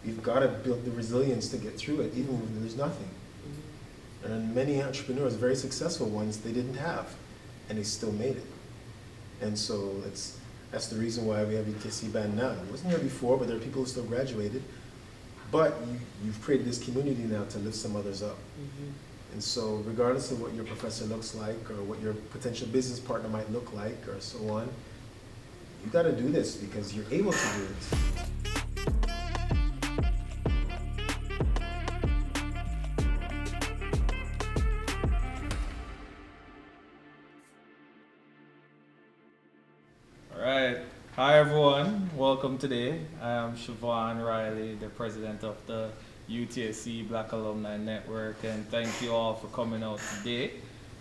you've got to build the resilience to get through it, even when there's nothing. And many entrepreneurs, very successful ones, they didn't have, and they still made it. And so that's the reason why we have UTSC Band now. It wasn't there before, but there are people who still graduated. But you've created this community now to lift some others up. And so regardless of what your professor looks like or what your potential business partner might look like or so on, you got to do this because you're able to do it. All right. Hi, everyone. Welcome today. I am Siobhan Riley, the president of the UTSC Black Alumni Network, and thank you all for coming out today.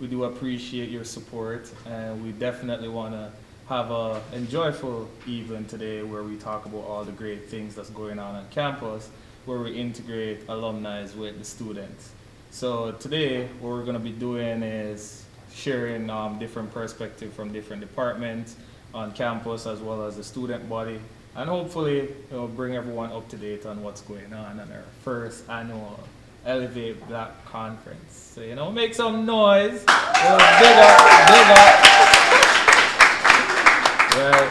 We do appreciate your support, and we definitely want to have a enjoyable evening today where we talk about all the great things that's going on campus, where we integrate alumni with the students. So today, what we're going to be doing is sharing different perspectives from different departments on campus as well as the student body, and hopefully bring everyone up to date on what's going on our first annual Elevate Black Conference. So make some noise, big up. Right.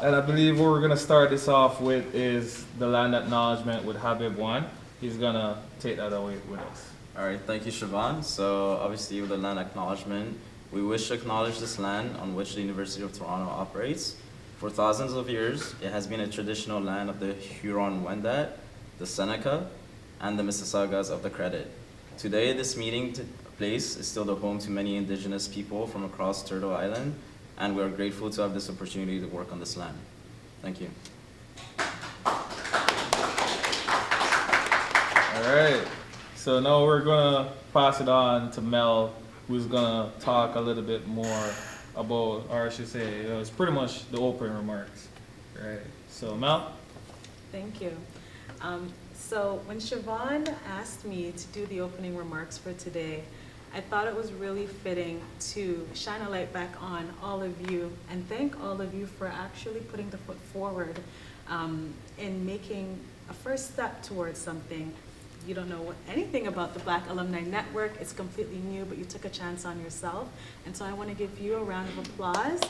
And I believe what we're gonna start this off with is the land acknowledgement with Habib One. He's gonna take that away with us. All right, thank you, Siobhan. So obviously with the land acknowledgement, we wish to acknowledge this land on which the University of Toronto operates. For thousands of years, it has been a traditional land of the Huron-Wendat, the Seneca, and the Mississaugas of the Credit. Today, this meeting place is still the home to many indigenous people from across Turtle Island, and we are grateful to have this opportunity to work on this land. Thank you. All right, so now we're gonna pass it on to Mel, who's gonna talk a little bit more about, or I should say, it's pretty much the opening remarks, right? So Mel? Thank you. So when Siobhan asked me to do the opening remarks for today, I thought it was really fitting to shine a light back on all of you and thank all of you for actually putting the foot forward in making a first step towards something. You don't know anything about the Black Alumni Network. It's completely new, but you took a chance on yourself. And so I want to give you a round of applause.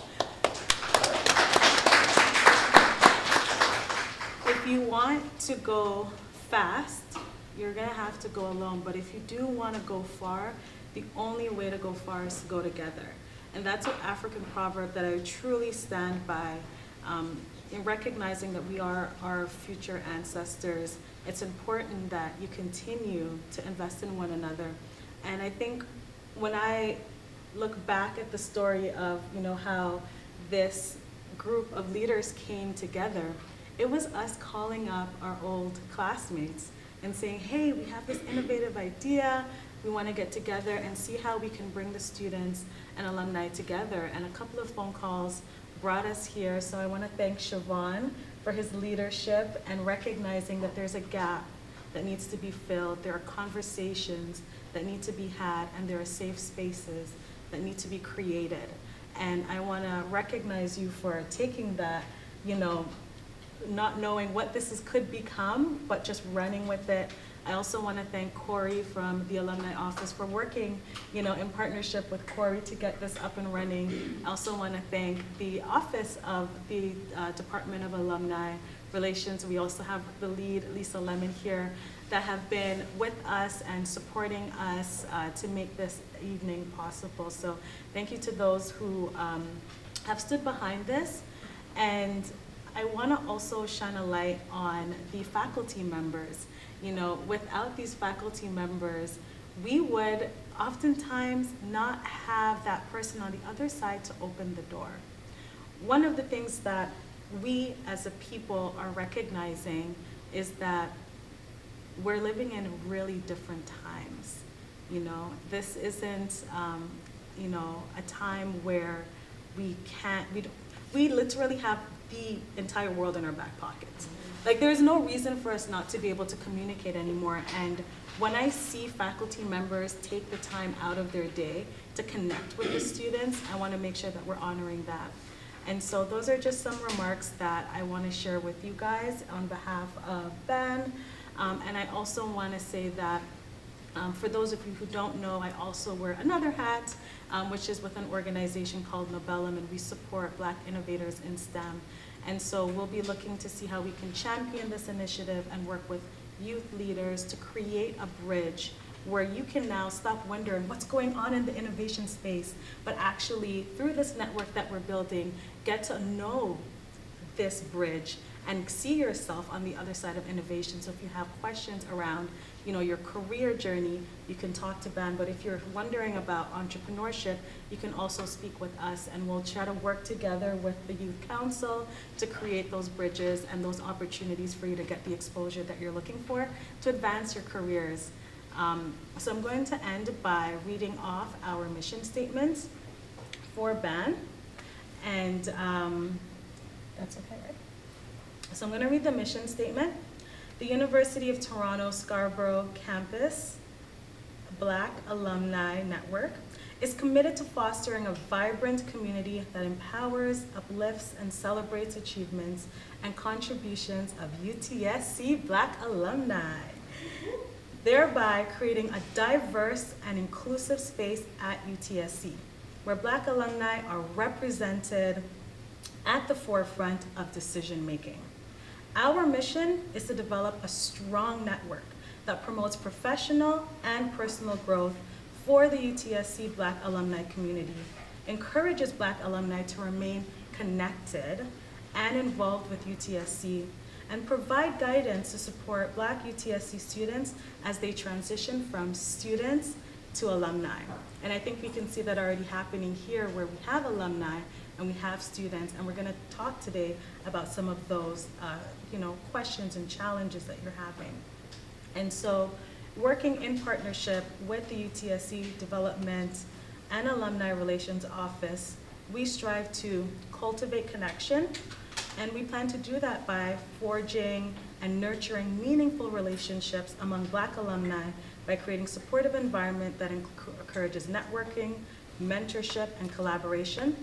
If you want to go fast, you're going to have to go alone. But if you do want to go far, the only way to go far is to go together. And that's an African proverb that I truly stand by. In recognizing that we are our future ancestors, it's important that you continue to invest in one another. And I think when I look back at the story of how this group of leaders came together, it was us calling up our old classmates and saying, hey, we have this innovative idea. We want to get together and see how we can bring the students and alumni together. And a couple of phone calls brought us here. So I want to thank Siobhan for his leadership and recognizing that there's a gap that needs to be filled. There are conversations that need to be had, and there are safe spaces that need to be created. And I want to recognize you for taking that, not knowing what this could become, but just running with it. I also want to thank Corey from the Alumni Office for working, in partnership with Corey to get this up and running. I also want to thank the Office of the Department of Alumni Relations. We also have the lead, Lisa Lemon, here that have been with us and supporting us to make this evening possible. So thank you to those who have stood behind this. And I want to also shine a light on the faculty members. Without these faculty members, we would oftentimes not have that person on the other side to open the door. One of the things that we as a people are recognizing is that we're living in really different times. This isn't, a time where we literally have the entire world in our back pockets. Like, there's no reason for us not to be able to communicate anymore. And when I see faculty members take the time out of their day to connect with the students, I want to make sure that we're honoring that. And so those are just some remarks that I want to share with you guys on behalf of Ben. And I also want to say that for those of you who don't know, I also wear another hat, which is with an organization called Nobellum, and we support Black innovators in STEM. And so we'll be looking to see how we can champion this initiative and work with youth leaders to create a bridge where you can now stop wondering what's going on in the innovation space, but actually through this network that we're building, get to know this bridge and see yourself on the other side of innovation. So if you have questions around, your career journey, you can talk to Ben. But if you're wondering about entrepreneurship, you can also speak with us, and we'll try to work together with the Youth Council to create those bridges and those opportunities for you to get the exposure that you're looking for to advance your careers. So I'm going to end by reading off our mission statements for Ben. And that's okay, right? So I'm going to read the mission statement. The University of Toronto Scarborough Campus Black Alumni Network is committed to fostering a vibrant community that empowers, uplifts, and celebrates achievements and contributions of UTSC Black alumni, thereby creating a diverse and inclusive space at UTSC, where Black alumni are represented at the forefront of decision-making. Our mission is to develop a strong network that promotes professional and personal growth for the UTSC Black alumni community, encourages Black alumni to remain connected and involved with UTSC, and provide guidance to support Black UTSC students as they transition from students to alumni. And I think we can see that already happening here, where we have alumni and we have students, and we're going to talk today about some of those questions and challenges that you're having. And so, working in partnership with the UTSC Development and Alumni Relations Office, we strive to cultivate connection, and we plan to do that by forging and nurturing meaningful relationships among Black alumni by creating supportive environment that encourages networking, mentorship, and collaboration.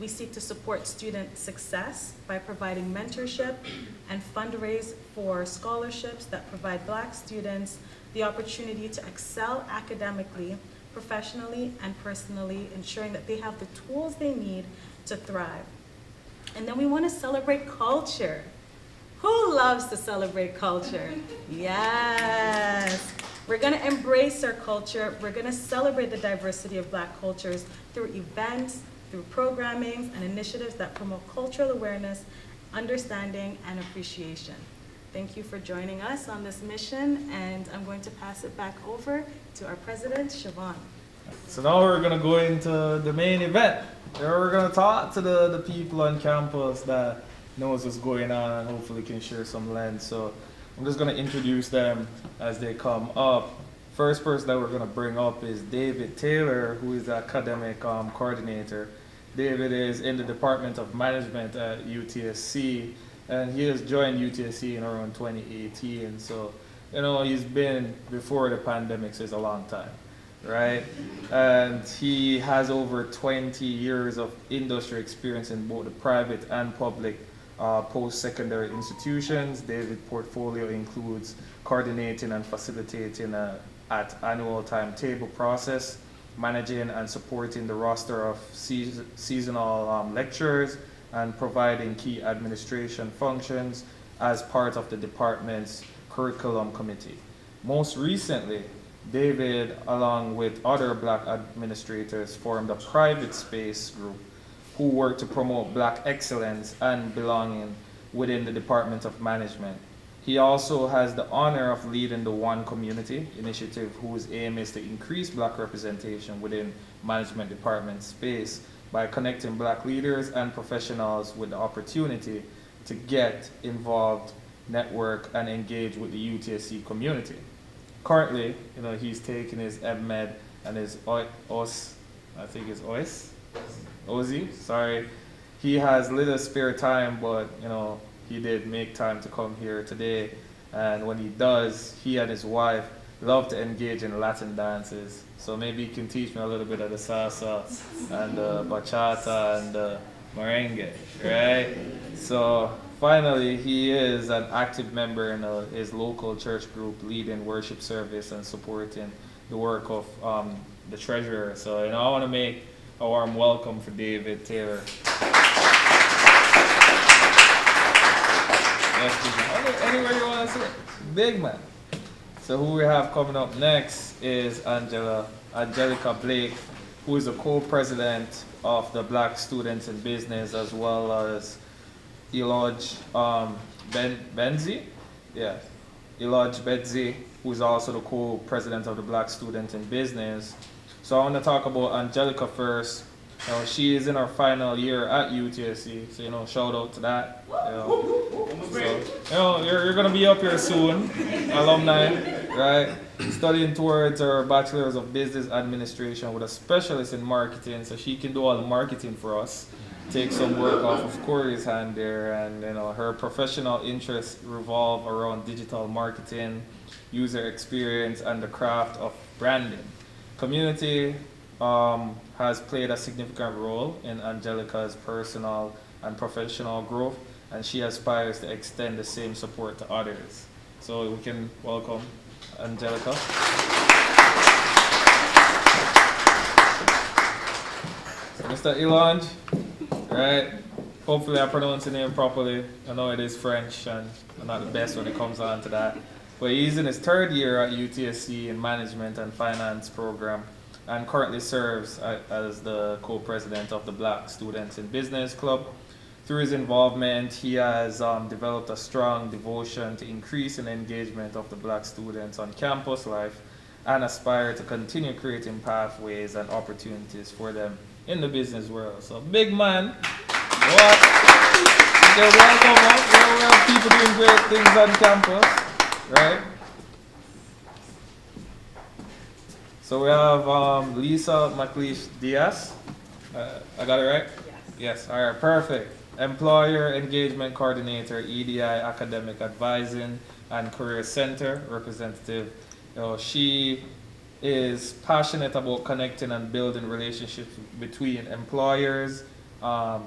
We seek to support student success by providing mentorship and fundraise for scholarships that provide Black students the opportunity to excel academically, professionally, and personally, ensuring that they have the tools they need to thrive. And then we want to celebrate culture. Who loves to celebrate culture? Yes. We're going to embrace our culture. We're going to celebrate the diversity of Black cultures through events, through programming and initiatives that promote cultural awareness, understanding, and appreciation. Thank you for joining us on this mission, and I'm going to pass it back over to our president, Siobhan. So now we're going to go into the main event. There we're going to talk to the people on campus that knows what's going on and hopefully can share some lens. So I'm just going to introduce them as they come up. First person that we're going to bring up is David Taylor, who is the academic coordinator. David is in the Department of Management at UTSC, and he has joined UTSC in around 2018. So, he's been before the pandemic, so it's a long time, right? And he has over 20 years of industry experience in both the private and public post-secondary institutions. David's portfolio includes coordinating and facilitating at annual timetable process, managing and supporting the roster of seasonal lectures, and providing key administration functions as part of the department's curriculum committee. Most recently, David, along with other Black administrators, formed a private space group who work to promote Black excellence and belonging within the Department of Management. He also has the honor of leading the One Community initiative, whose aim is to increase Black representation within management department space by connecting Black leaders and professionals with the opportunity to get involved, network, and engage with the UTSC community. Currently, he's taking his MMed and his OZ, sorry. He has little spare time, but he did make time to come here today, and when he does, he and his wife love to engage in Latin dances. So maybe he can teach me a little bit of the salsa and the bachata and the merengue, right? So finally, he is an active member in his local church group, leading worship service and supporting the work of the treasurer. So, I want to make a warm welcome for David Taylor. Anywhere you want to say, big man. So who we have coming up next is Angelica Blake, who is the co-president of the Black Students in Business, as well as Elodge Benzi, Elodge Benzi, who is also the co-president of the Black Students in Business. So I want to talk about Angelica first. She is in her final year at UTSC, so shout out to that. You're gonna be up here soon, alumni, right? Studying towards her bachelor's of business administration with a specialist in marketing, so she can do all the marketing for us. Take some work off of Corey's hand there, and her professional interests revolve around digital marketing, user experience, and the craft of branding. Community has played a significant role in Angelica's personal and professional growth, and she aspires to extend the same support to others. So we can welcome Angelica. So Mr. Elonge, right? Hopefully I pronounce the name properly. I know it is French, and I'm not the best when it comes on to that. But he's in his third year at UTSC in Management and Finance program, and currently serves as the co-president of the Black Students in Business Club. Through his involvement, he has developed a strong devotion to increasing engagement of the Black students on campus life, and aspire to continue creating pathways and opportunities for them in the business world. So big man, what? You're welcome. We have people doing great things on campus, right? So we have Lisa McLeish Diaz. I got it right? Yes. All right, perfect. Employer Engagement Coordinator, EDI Academic Advising and Career Center representative. She is passionate about connecting and building relationships between employers and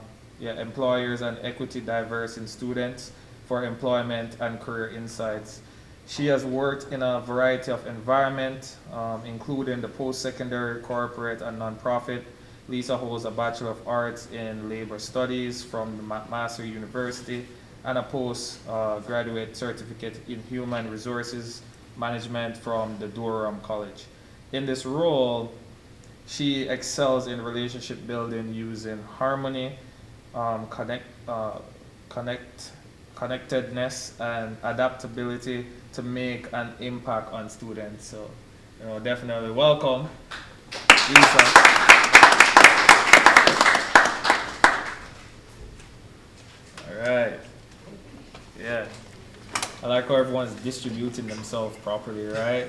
equity, diverse in students for employment and career insights. She has worked in a variety of environments, including the post-secondary, corporate, and nonprofit. Lisa holds a Bachelor of Arts in Labor Studies from the Master University and a postgraduate certificate in Human Resources Management from the Durham College. In this role, she excels in relationship building using harmony, connectedness, and adaptability to make an impact on students. So, definitely welcome, Lisa. Right. Yeah. I like how everyone's distributing themselves properly, right?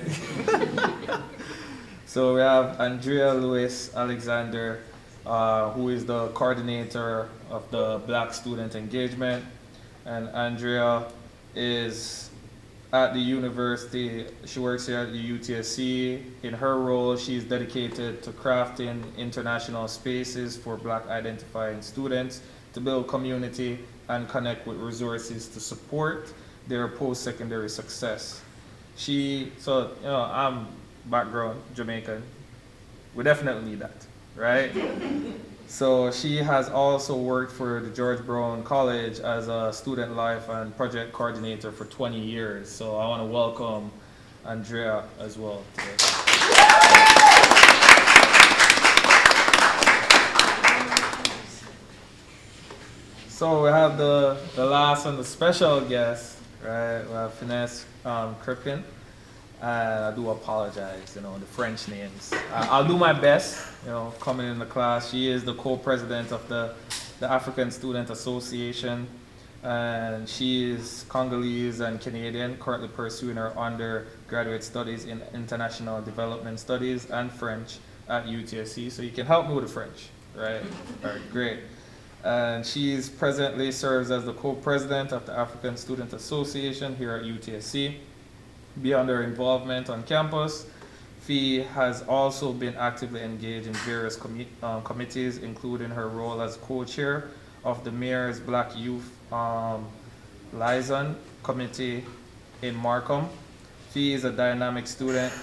So we have Andrea Lewis Alexander, who is the coordinator of the Black Student Engagement. And Andrea is at the university. She works here at the UTSC. In her role, she's dedicated to crafting international spaces for Black identifying students to build community and connect with resources to support their post-secondary success. I'm background Jamaican. We definitely need that, right? So she has also worked for the George Brown College as a student life and project coordinator for 20 years. So I want to welcome Andrea as well today. So we have the last and the special guest, right? We have Finesse Crippen. I do apologize, the French names. I'll do my best, coming in the class. She is the co-president of the African Student Association, and she is Congolese and Canadian, currently pursuing her undergraduate studies in International Development Studies and French at UTSC. So you can help me with the French, right? All right, great. And she presently serves as the co-president of the African Student Association here at UTSC. Beyond her involvement on campus, Fee has also been actively engaged in various committees, including her role as co-chair of the Mayor's Black Youth liaison committee in Markham. Fee is a dynamic student.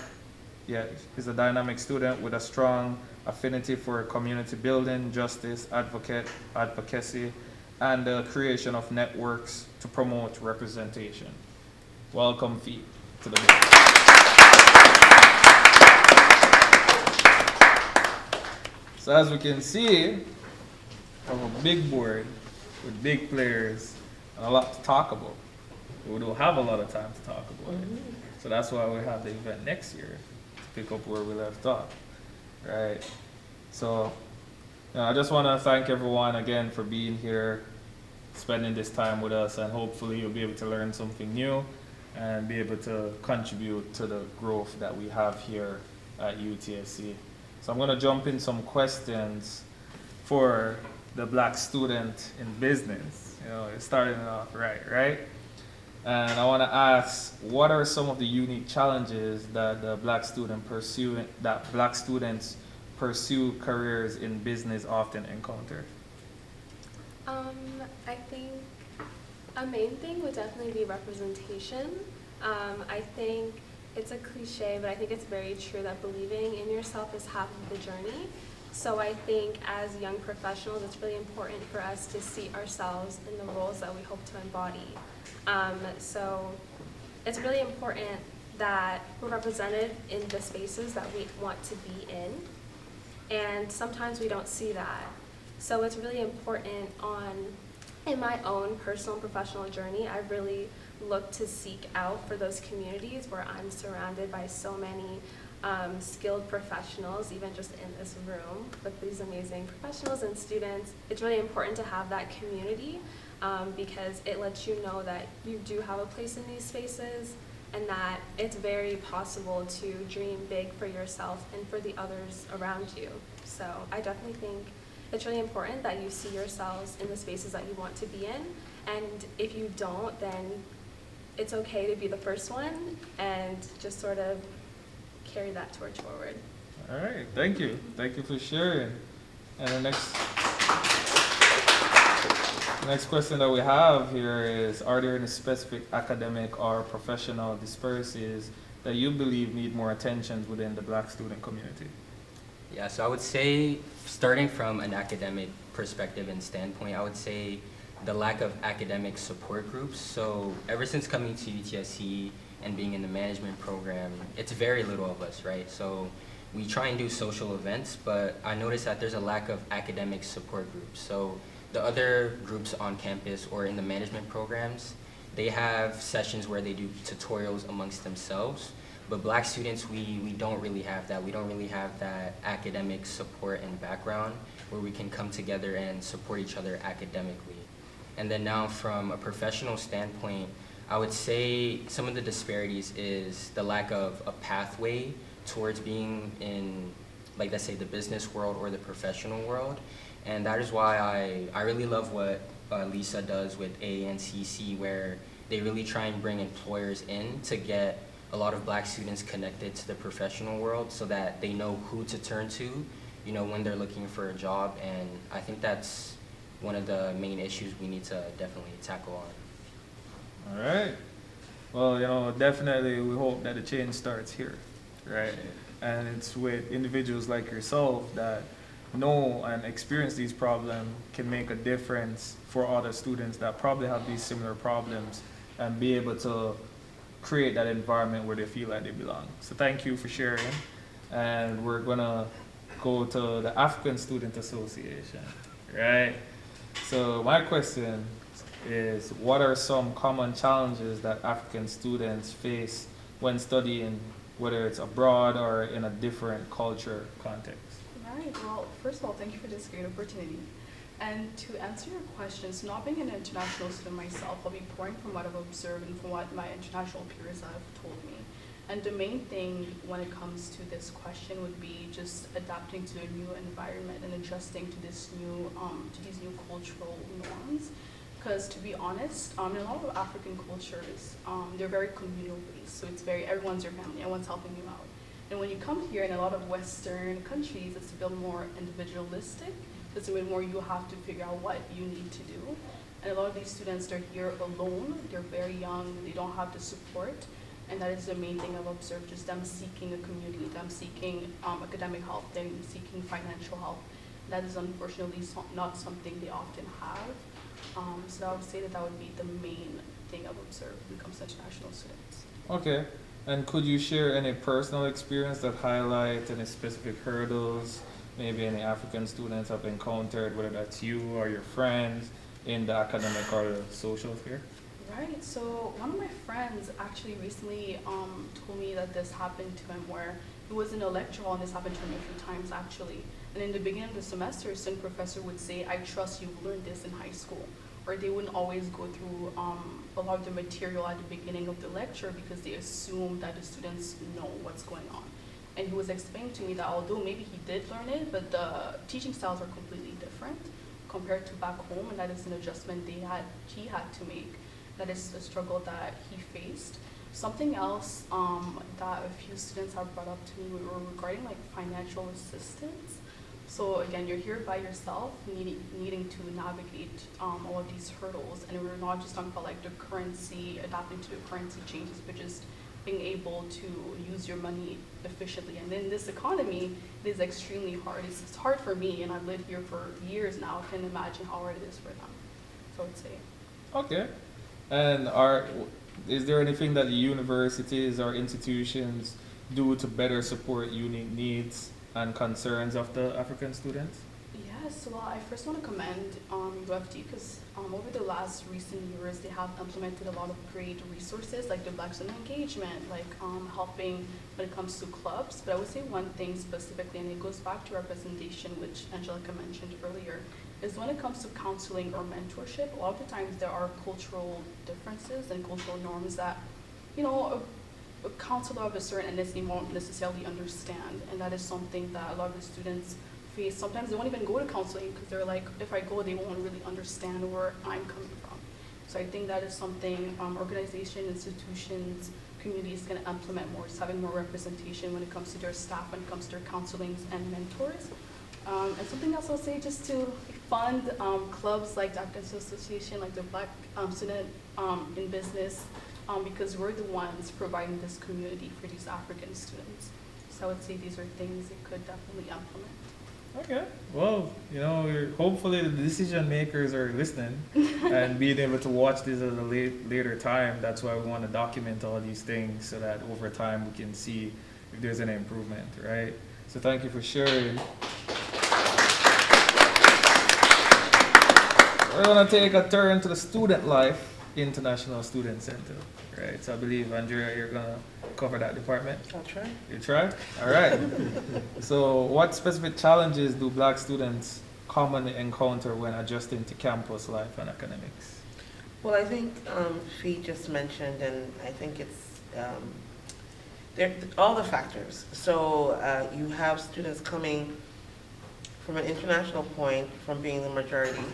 Yeah, he's a dynamic student with a strong affinity for community building, justice, advocacy, and the creation of networks to promote representation. Welcome, Fee, to the board. So as we can see, we have a big board with big players and a lot to talk about. We don't have a lot of time to talk about it. So that's why we have the event next year, to pick up where we left off, right? So I just want to thank everyone again for being here, spending this time with us, and hopefully you'll be able to learn something new and be able to contribute to the growth that we have here at UTSC. So I'm going to jump in some questions for the black student in business. Starting it off right? And I want to ask, what are some of the unique challenges that black students pursue careers in business often encounter? I think a main thing would definitely be representation. I think it's a cliche, but I think it's very true that believing in yourself is half of the journey. So I think as young professionals, it's really important for us to see ourselves in the roles that we hope to embody. So it's really important that we're represented in the spaces that we want to be in. And sometimes we don't see that. So it's really important in my own personal and professional journey, I really look to seek out for those communities where I'm surrounded by so many skilled professionals, even just in this room with these amazing professionals and students. It's really important to have that community because it lets you know that you do have a place in these spaces and that it's very possible to dream big for yourself and for the others around you. So I definitely think it's really important that you see yourselves in the spaces that you want to be in, and if you don't, then it's okay to be the first one and just sort of carry that torch forward. All right, thank you. Thank you for sharing. And the next question that we have here is, are there any specific academic or professional disparities that you believe need more attention within the black student community? Yeah, so I would say, starting from an academic perspective and standpoint, I would say the lack of academic support groups. So ever since coming to UTSC and being in the management program, it's very little of us, right? So we try and do social events, but I noticed that there's a lack of academic support groups. So the other groups on campus or in the management programs, they have sessions where they do tutorials amongst themselves. But black students, we don't really have that. We don't really have that academic support and background where we can come together and support each other academically. And then now from a professional standpoint, I would say some of the disparities is the lack of a pathway towards being in, like, let's say, the business world or the professional world. And that is why I really love what Lisa does with ANCC, where they really try and bring employers in to get a lot of black students connected to the professional world so that they know who to turn to, you know, when they're looking for a job. And I think that's one of the main issues we need to definitely tackle on. All right. Well, definitely we hope that the change starts here, right? And it's with individuals like yourself that know and experience these problems can make a difference for other students that probably have these similar problems and be able to create that environment where they feel like they belong. So thank you for sharing. And we're gonna go to the African Student Association, right? So my question is, what are some common challenges that African students face when studying, whether it's abroad or in a different culture context? All right, well, first of all, thank you for this great opportunity. And to answer your questions, not being an international student myself, I'll be pouring from what I've observed and from what my international peers have told me. And the main thing when it comes to this question would be just adapting to a new environment and adjusting to this new, to these new cultural norms. Because to be honest, in a lot of African cultures, they're very communal based. So it's very, everyone's your family, everyone's helping you out. And when you come here in a lot of Western countries, it's a bit more individualistic. It's a bit more you have to figure out what you need to do. And a lot of these students, they're here alone, they're very young, they don't have the support. And that is the main thing I've observed, just them seeking a community, them seeking academic help, them seeking financial help. That is unfortunately not something they often have. So I would say that that would be the main thing I've observed when it comes to international students. Okay. And could you share any personal experience that highlight any specific hurdles maybe any African students have encountered, whether that's you or your friends, in the academic or the social sphere? Right, so one of my friends actually recently told me that this happened to him where he was in a lecture hall and this happened to him a few times actually. And in the beginning of the semester, a student professor would say, I trust you've learned this in high school. Or they wouldn't always go through a lot of the material at the beginning of the lecture because they assume that the students know what's going on. And he was explaining to me that although maybe he did learn it, but the teaching styles are completely different compared to back home, and that is an adjustment he had to make. That is a struggle that he faced. Something else that a few students have brought up to me were regarding like financial assistance. So again, you're here by yourself, needing to navigate all of these hurdles, and we're not just talking about like the currency, adapting to the currency changes, but just being able to use your money efficiently. And in this economy, it is extremely hard. It's hard for me, and I've lived here for years now. I can imagine how hard it is for them. So I would say. Okay. And is there anything that the universities or institutions do to better support unique needs and concerns of the African students? Yes, well, I first want to commend UFD because over the last recent years, they have implemented a lot of great resources like the Black Student Engagement, like helping when it comes to clubs. But I would say one thing specifically, and it goes back to representation, which Angelica mentioned earlier, is when it comes to counseling or mentorship, a lot of the times there are cultural differences and cultural norms that, you know, a counselor of a certain ethnicity won't necessarily understand, and that is something that a lot of the students face. Sometimes they won't even go to counseling because they're like, if I go, they won't really understand where I'm coming from. So I think that is something organizations, institutions, communities can implement more, is having more representation when it comes to their staff, when it comes to their counselings and mentors. And something else I'll say, just to fund clubs like the African Association, like the Black Student in Business, because we're the ones providing this community for these African students. So I would say these are things they could definitely implement. Okay. Well, you know, hopefully the decision makers are listening and being able to watch this at a later time. That's why we want to document all these things so that over time we can see if there's any improvement, right? So thank you for sharing. We're going to take a turn to the Student Life International Student Center, right? So I believe, Andrea, you're going to cover that department. I'll try. You try? All right. So what specific challenges do Black students commonly encounter when adjusting to campus life and academics? Well, I think Fee just mentioned, and I think it's all the factors. So you have students coming from an international point, from being the majority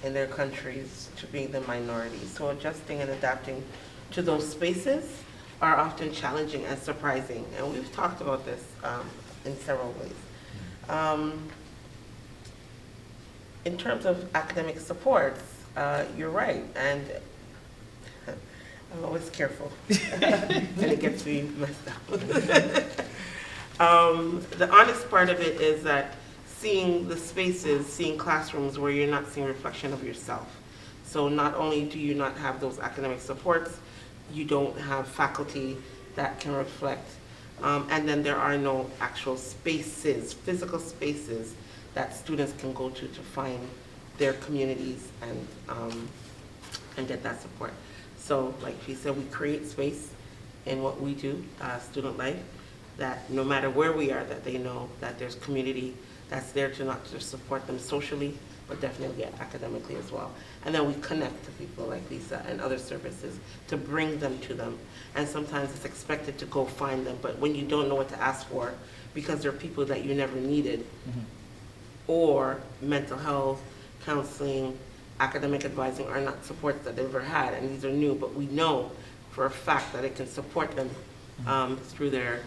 in their countries to being the minority. So adjusting and adapting to those spaces are often challenging and surprising. And we've talked about this in several ways. In terms of academic supports, you're right. And I'm always careful. And it gets me messed up. The honest part of it is that seeing the spaces, seeing classrooms where you're not seeing reflection of yourself. So not only do you not have those academic supports, you don't have faculty that can reflect. And then there are no actual spaces, physical spaces that students can go to find their communities and get that support. So like she said, we create space in what we do, student life, that no matter where we are, that they know that there's community that's there to not just support them socially, but definitely academically as well. And then we connect to people like Lisa and other services to bring them to them. And sometimes it's expected to go find them, but when you don't know what to ask for, because there are people that you never needed, or mental health, counseling, academic advising are not supports that they've ever had, and these are new, but we know for a fact that it can support them through their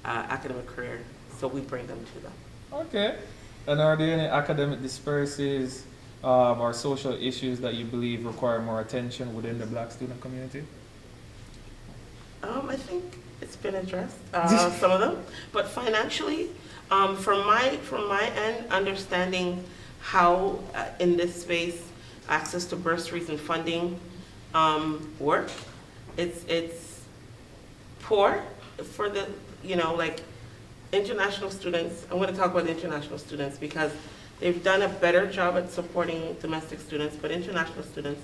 academic career, so we bring them to them. Okay. And are there any academic disparities or social issues that you believe require more attention within the Black student community? I think it's been addressed, some of them, but financially, from my end, understanding how in this space access to bursaries and funding work, it's poor for the, like international students. I'm going to talk about international students because they've done a better job at supporting domestic students, but international students,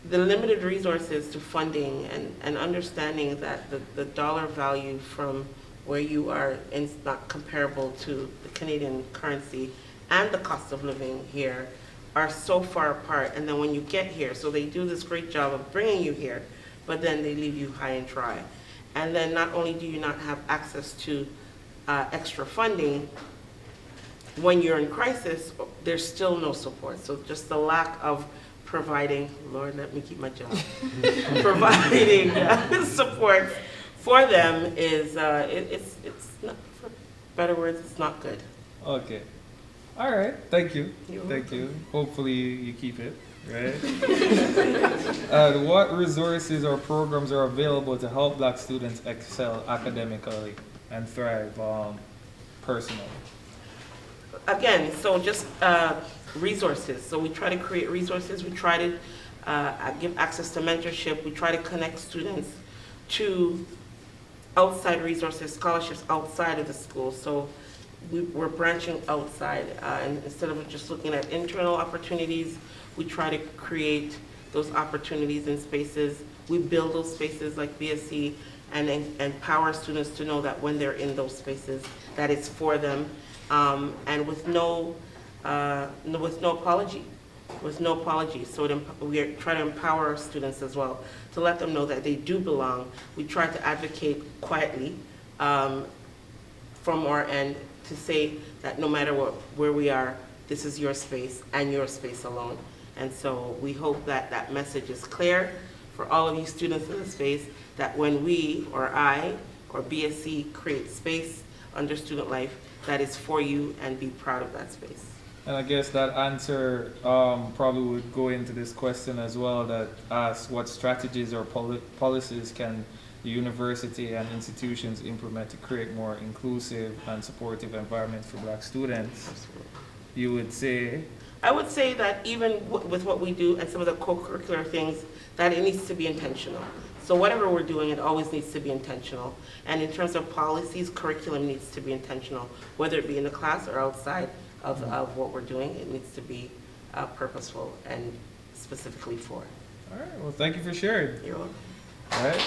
the limited resources to funding and understanding that the dollar value from where you are is not comparable to the Canadian currency and the cost of living here are so far apart. And then when you get here, so they do this great job of bringing you here, but then they leave you high and dry. And then not only do you not have access to extra funding, when you're in crisis, there's still no support. So just the lack of providing, Lord, let me keep my job, providing support for them is, it's not, for better words, it's not good. Okay. All right. Thank you. You're Thank welcome. you. Hopefully you keep it, right? What resources or programs are available to help Black students excel academically and thrive personally? Again, so just resources. So we try to create resources. We try to give access to mentorship. We try to connect students to outside resources, scholarships outside of the school. So we're branching outside, and instead of just looking at internal opportunities, we try to create those opportunities in spaces. We build those spaces like BSC and empower students to know that when they're in those spaces, that it's for them, and with no apology. With no apology. So we try to empower our students as well, to let them know that they do belong. We try to advocate quietly from our end to say that no matter where we are, this is your space and your space alone. And so we hope that that message is clear for all of you students in the space, that when we, or I, or BSC create space under student life, that is for you, and be proud of that space. And I guess that answer probably would go into this question as well, that asks what strategies or policies can the university and institutions implement to create more inclusive and supportive environments for Black students? Absolutely. You would say? I would say that even with what we do and some of the co-curricular things, that it needs to be intentional. So whatever we're doing, it always needs to be intentional. And in terms of policies, curriculum needs to be intentional, whether it be in the class or outside of what we're doing. It needs to be purposeful and specifically for. All right, well, thank you for sharing. You're welcome. All right.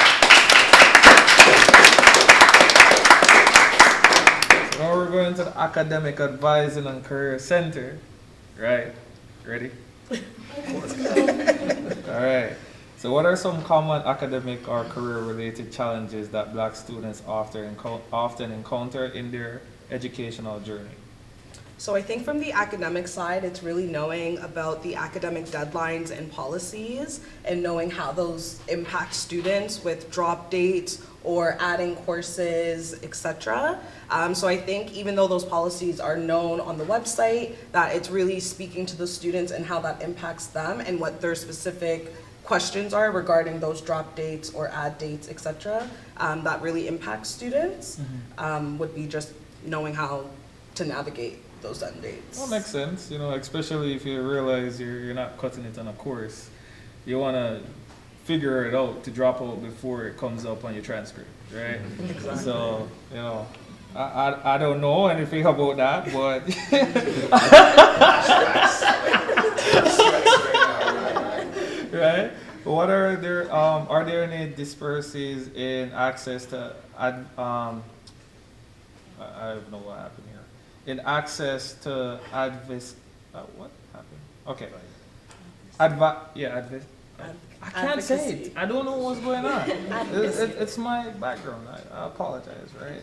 So now we're going to the Academic Advising and Career Center. Right? Ready? All right. So what are some common academic or career-related challenges that Black students often encounter in their educational journey? So I think from the academic side, it's really knowing about the academic deadlines and policies and knowing how those impact students with drop dates or adding courses, etc. So I think even though those policies are known on the website, that it's really speaking to the students and how that impacts them and what their specific questions are regarding those drop dates or add dates, etc. That really impacts students, would be just knowing how to navigate those end dates. Well, makes sense, you know, especially if you realize you're not cutting it on a course. You want to figure it out to drop out before it comes up on your transcript, right? Exactly. So, you know, I don't know anything about that, but right? What are there any disparities in access to I don't know what happened here. In access to what happened? Okay. I can't say it. I don't know what's going on. It's my background. I apologize, right?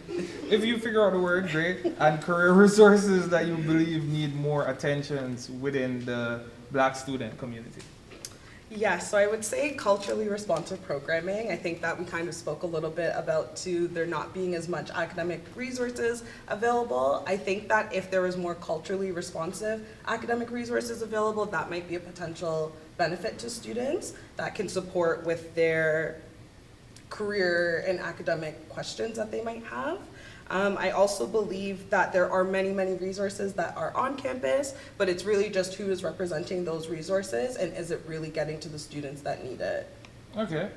If you figure out the word, great. And career resources that you believe need more attention within the Black student community. Yes, so I would say culturally responsive programming. I think that we kind of spoke a little bit about too, there not being as much academic resources available. I think that if there was more culturally responsive academic resources available, that might be a potential benefit to students that can support with their career and academic questions that they might have. I also believe that there are many, many resources that are on campus, but it's really just who is representing those resources and is it really getting to the students that need it. Okay.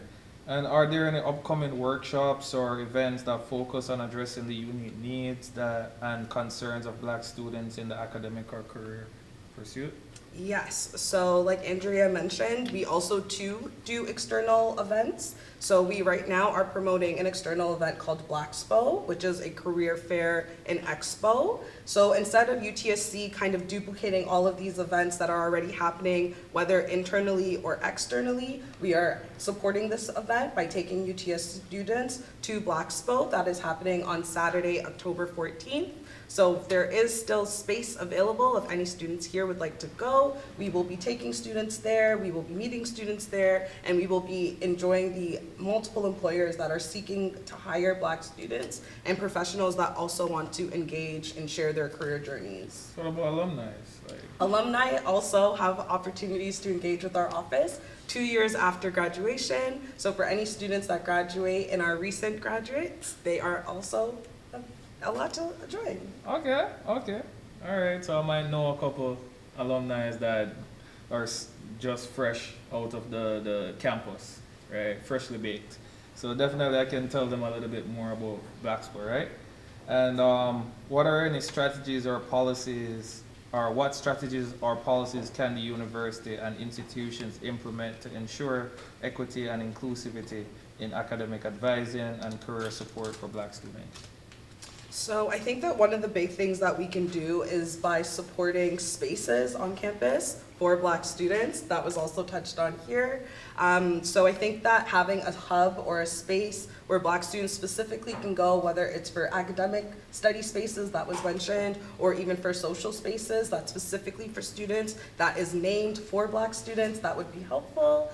And are there any upcoming workshops or events that focus on addressing the unique needs and concerns of Black students in the academic or career pursuit? Yes, so like Andrea mentioned, we also too do external events. So we right now are promoting an external event called Blackspo, which is a career fair and expo. So instead of UTSC kind of duplicating all of these events that are already happening, whether internally or externally, we are supporting this event by taking UTS students to Blackspo that is happening on Saturday, October 14th. So there is still space available if any students here would like to go. We will be taking students there, we will be meeting students there, and we will be enjoying the multiple employers that are seeking to hire Black students and professionals that also want to engage and share their career journeys. What about alumni? Alumni also have opportunities to engage with our office 2 years after graduation. So for any students that graduate and are recent graduates, they are also a lot to join. Okay, okay. All right, so I might know a couple alumni that are just fresh out of the campus, right? Freshly baked. So definitely I can tell them a little bit more about Blackspo, right? And what are any strategies or policies, or what strategies or policies can the university and institutions implement to ensure equity and inclusivity in academic advising and career support for Black students? So I think that one of the big things that we can do is by supporting spaces on campus for Black students. That was also touched on here. So I think that having a hub or a space where Black students specifically can go, whether it's for academic study spaces that was mentioned, or even for social spaces that's specifically for students, that is named for Black students, that would be helpful.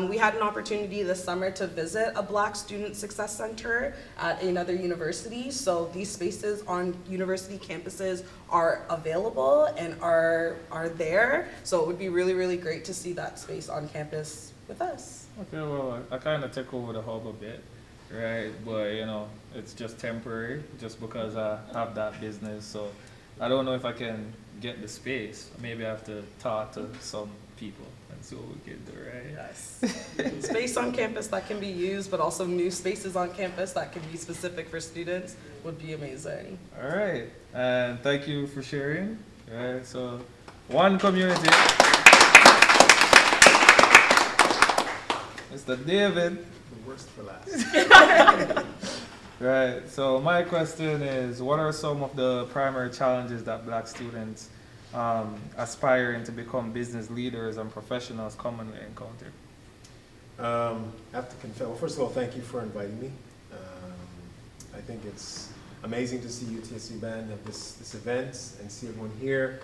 We had an opportunity this summer to visit a Black Student Success Center at another university. So these spaces on university campuses are available and are there. So it would be really, really great to see that space on campus with us. Okay, well, I kind of took over the hub a bit, right? But, you know, it's just temporary, just because I have that business. So I don't know if I can get the space. Maybe I have to talk to some people and see what we can do, right? Yes. Space on campus that can be used, but also new spaces on campus that can be specific for students would be amazing. All right, and thank you for sharing. All right, so one community. Mr. David. The worst for last. Right, so my question is, what are some of the primary challenges that Black students aspiring to become business leaders and professionals commonly encounter? I have to confess, well, first of all, thank you for inviting me. I think it's amazing to see UTSC Band have this event and see everyone here.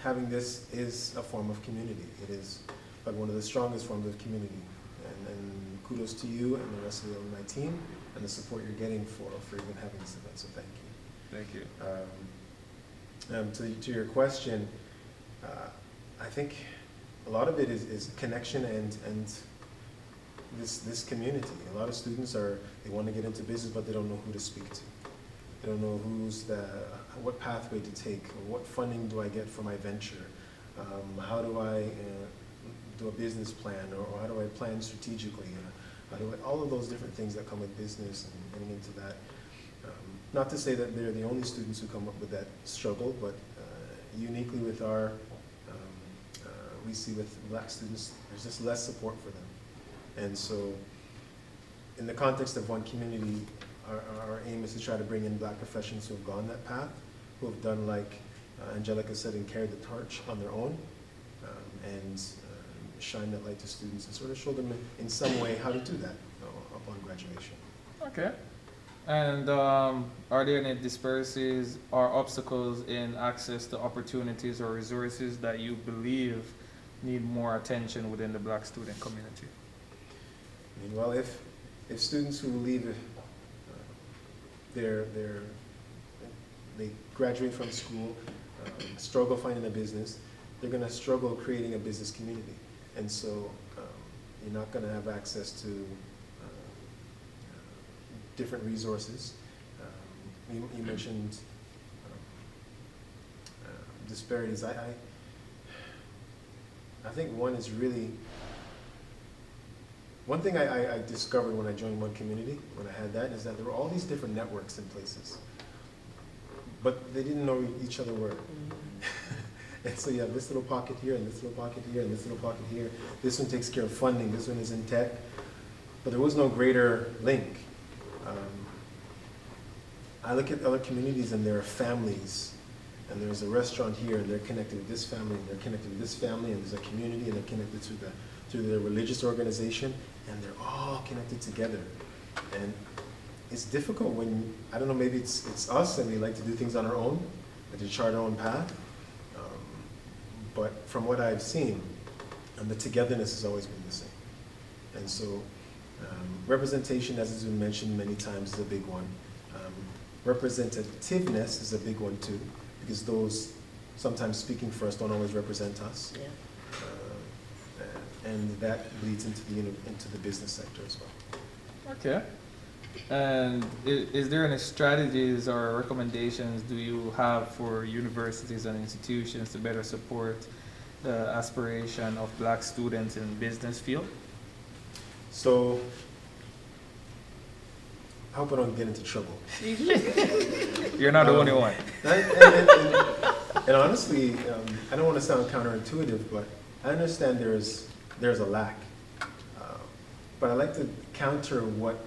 Having this is a form of community. It is like one of the strongest forms of community. And kudos to you and the rest of the alumni team and the support you're getting for even having this event, so thank you. Thank you. To your question, I think a lot of it is connection and this community. A lot of students they want to get into business, but they don't know who to speak to. They don't know what pathway to take, or what funding do I get for my venture? How do I do a business plan, or how do I plan strategically? All of those different things that come with business and getting into that. Not to say that they're the only students who come up with that struggle, but uniquely with we see with Black students, there's just less support for them. And so in the context of one community, our aim is to try to bring in Black professionals who have gone that path, who have done, like Angelica said, and carried the torch on their own, and shine that light to students and sort of show them in some way how to do that upon graduation. Okay. And are there any disparities or obstacles in access to opportunities or resources that you believe need more attention within the Black student community? I mean, well, if students who leave they graduate from school, struggle finding a business, they're going to struggle creating a business community. And so you're not going to have access to different resources. You mentioned disparities. I think one is really, one thing I discovered when I joined one community, when I had that, is that there were all these different networks in places, but they didn't know who each other were. And so you have this little pocket here, and this little pocket here, and this little pocket here. This one takes care of funding, this one is in tech, but there was no greater link. I look at other communities and there are families, and there's a restaurant here, and they're connected with this family, and they're connected with this family, and there's a community, and they're connected to their religious organization, and they're all connected together. And it's difficult when, I don't know, maybe it's us and we like to do things on our own, like to chart our own path. But from what I've seen, the togetherness has always been missing. And so representation, as has been mentioned many times, is a big one. Representativeness is a big one too, because those sometimes speaking first don't always represent us. Yeah. And that leads into the business sector as well. Okay. And is there any strategies or recommendations do you have for universities and institutions to better support the aspiration of Black students in business field? So, I hope I don't get into trouble. You're not the only one. And honestly, I don't want to sound counterintuitive, but I understand there's a lack. But I like to counter what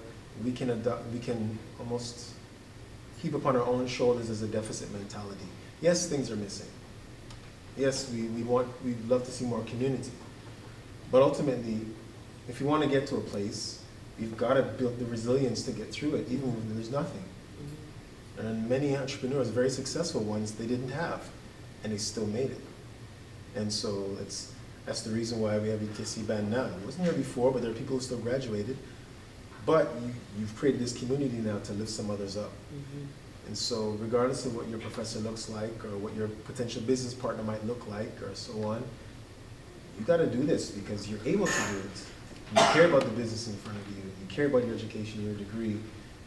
we can adopt, we can almost heap upon our own shoulders as a deficit mentality. Yes, things are missing. Yes, we'd love to see more community. But ultimately, if you want to get to a place, you've got to build the resilience to get through it, even when there's nothing. And many entrepreneurs, very successful ones, they didn't have, and they still made it. And so that's the reason why we have UTSC Band now. It wasn't here before, but there are people who still graduated. But you've created this community now to lift some others up. And so regardless of what your professor looks like or what your potential business partner might look like or so on, you got to do this because you're able to do it. You care about the business in front of you. You care about your education, your degree.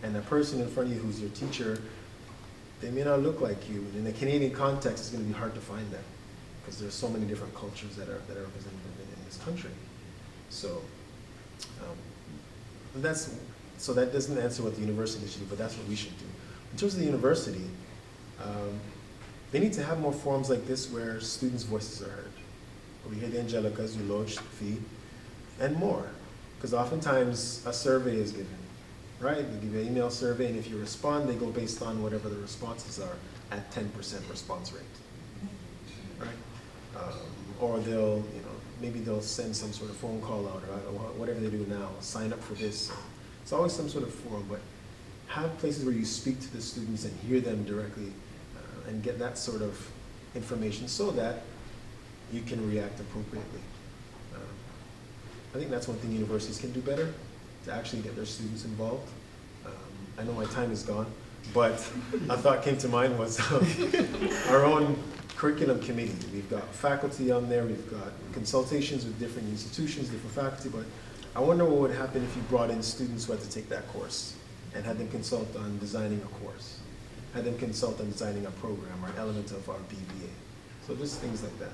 And the person in front of you who's your teacher, they may not look like you. In the Canadian context, it's going to be hard to find that because there's so many different cultures that are represented in this country. So so that doesn't answer what the university should do, but that's what we should do. In terms of the university, they need to have more forums like this where students' voices are heard. We hear the Angelicas, you lodge the fee, and more. Because oftentimes a survey is given, right? They give you an email survey, and if you respond, they go based on whatever the responses are at 10% response rate, right? Or they'll, maybe they'll send some sort of phone call out or whatever they do now, sign up for this. It's always some sort of forum, but have places where you speak to the students and hear them directly and get that sort of information so that you can react appropriately. I think that's one thing universities can do better, to actually get their students involved. I know my time is gone, but a thought came to mind was our own curriculum committee. We've got faculty on there, we've got consultations with different institutions, different faculty, but I wonder what would happen if you brought in students who had to take that course and had them consult on designing a course, had them consult on designing a program or an element of our BBA. So just things like that.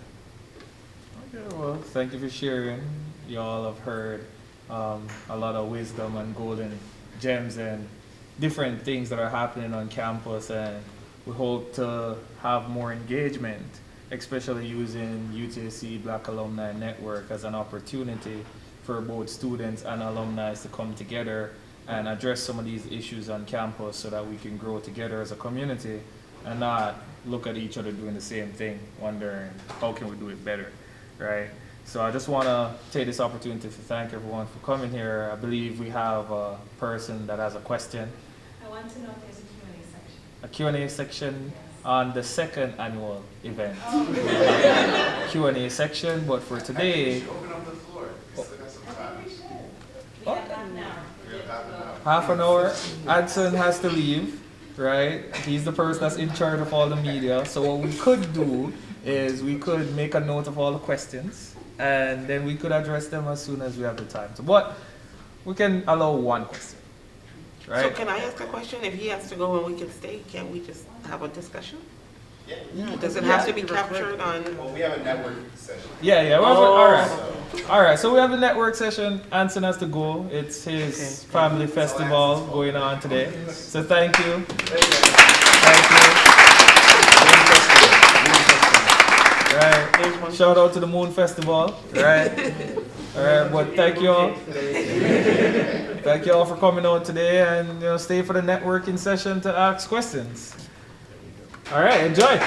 Okay, well, thank you for sharing. You all have heard a lot of wisdom and golden gems and different things that are happening on campus, and we hope to have more engagement, especially using UTSC Black Alumni Network as an opportunity for both students and alumni to come together and address some of these issues on campus so that we can grow together as a community and not look at each other doing the same thing, wondering how can we do it better, right? So I just want to take this opportunity to thank everyone for coming here. I believe we have a person that has a question. I want to know if there's a Q&A section. A Q&A section? Yes. on the second annual event Q&A section. But for today, Open up the floor. We still got some time. oh, We have half an hour. half an hour. Adson has to leave, right? He's the person that's in charge of all the media. So what we could do is we could make a note of all the questions, and then we could address them as soon as we have the time. So, but we can allow one question, So right? can I ask a question? If he has to go and we can stay, can't we just have a discussion? Yeah. Does it have to be captured on? Well, we have a network session. Yeah, yeah. Oh. All right. So we have the network session. Anson has to go. It's his family festival going on today. So thank you. Thank you. Right. Shout out to the Moon Festival. Right. All right. But thank you all. Thank you all for coming out today, and stay for the networking session to ask questions. All right. Enjoy.